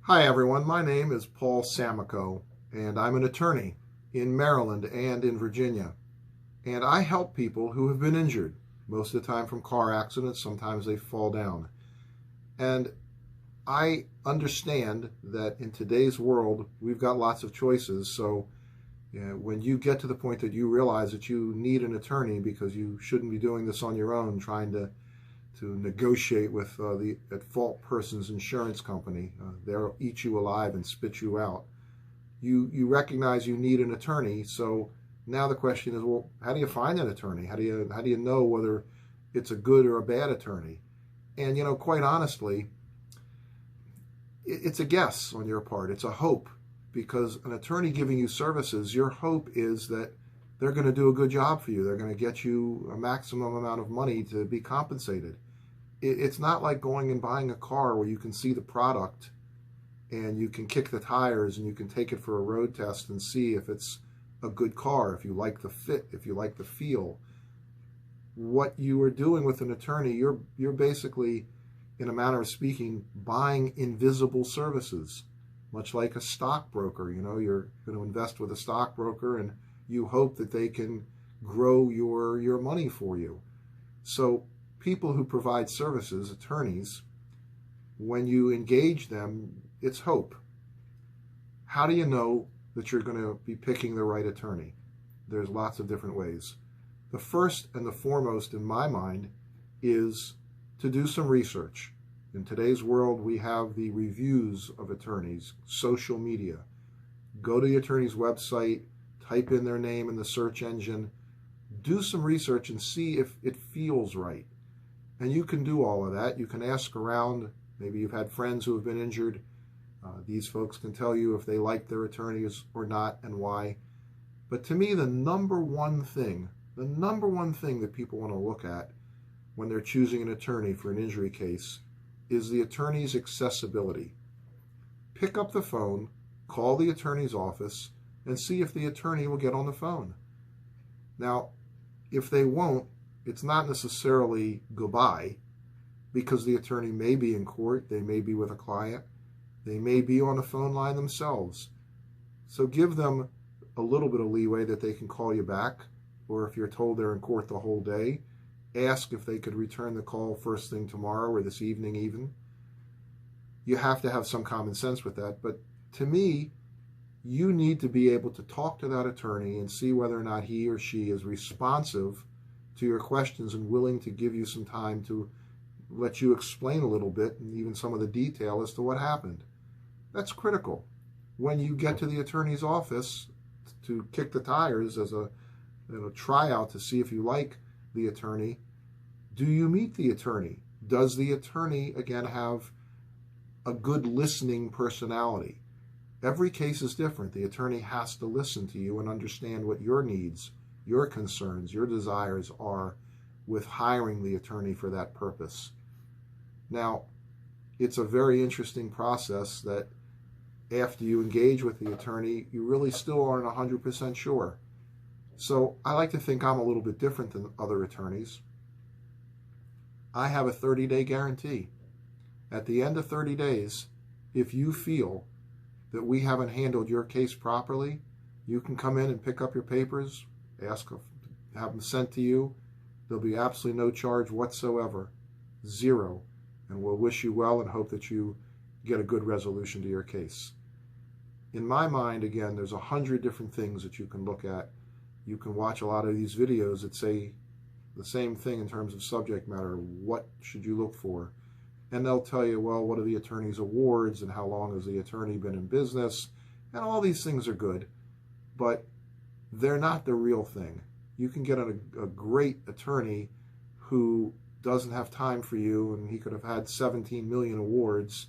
Hi everyone, my name is Paul Samico and I'm an attorney in Maryland and in Virginia. And I help people who have been injured, most of the time from car accidents, sometimes they fall down. And I understand that in today's world, we've got lots of choices. So when you get to the point that you realize that you need an attorney because you shouldn't be doing this on your own, trying to negotiate with the at-fault person's insurance company. They'll eat you alive and spit you out. You recognize you need an attorney. So now the question is, well, how do you find an attorney? How do you know whether it's a good or a bad attorney? And quite honestly, it's a guess on your part. It's a hope, because an attorney giving you services, your hope is that they're going to do a good job for you. They're going to get you a maximum amount of money to be compensated. It's not like going and buying a car where you can see the product and you can kick the tires and you can take it for a road test and see if it's a good car, if you like the fit, if you like the feel. What you are doing with an attorney, you're basically, in a manner of speaking, buying invisible services, much like a stockbroker. You're going to invest with a stockbroker and you hope that they can grow your money for you. So people who provide services, attorneys, when you engage them, it's hope. How do you know that you're going to be picking the right attorney? There's lots of different ways. The first and the foremost in my mind is to do some research. In today's world, we have the reviews of attorneys, social media. Go to the attorney's website, type in their name in the search engine, do some research and see if it feels right. And you can do all of that. You can ask around. Maybe you've had friends who have been injured. These folks can tell you if they like their attorneys or not and why. But to me, the number one thing that people want to look at when they're choosing an attorney for an injury case is the attorney's accessibility. Pick up the phone, call the attorney's office, and see if the attorney will get on the phone. Now, if they won't, it's not necessarily goodbye, because the attorney may be in court, they may be with a client, they may be on a phone line themselves. So give them a little bit of leeway that they can call you back, or if you're told they're in court the whole day, ask if they could return the call first thing tomorrow or this evening even. You have to have some common sense with that, but to me, you need to be able to talk to that attorney and see whether or not he or she is responsive to your questions and willing to give you some time to let you explain a little bit and even some of the detail as to what happened. That's critical. When you get to the attorney's office to kick the tires as a tryout to see if you like the attorney, do you meet the attorney? Does the attorney, again, have a good listening personality? Every case is different. The attorney has to listen to you and understand what your needs, your concerns, your desires are with hiring the attorney for that purpose. Now, it's a very interesting process that after you engage with the attorney, you really still aren't 100% sure. So I like to think I'm a little bit different than other attorneys. I have a 30-day guarantee. At the end of 30 days, if you feel that we haven't handled your case properly, you can come in and pick up your papers, have them sent to you. There'll be absolutely no charge whatsoever, zero, and we'll wish you well and hope that you get a good resolution to your case. In my mind, again, there's 100 different things that you can look at. You can watch a lot of these videos that say the same thing in terms of subject matter. What should you look for? And they'll tell you, well, what are the attorney's awards and how long has the attorney been in business? And all these things are good, but they're not the real thing. You can get a great attorney who doesn't have time for you and he could have had 17 million awards.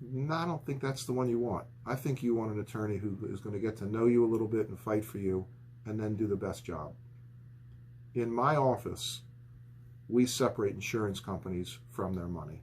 No, I don't think that's the one you want. I think you want an attorney who is going to get to know you a little bit and fight for you and then do the best job. In my office, we separate insurance companies from their money.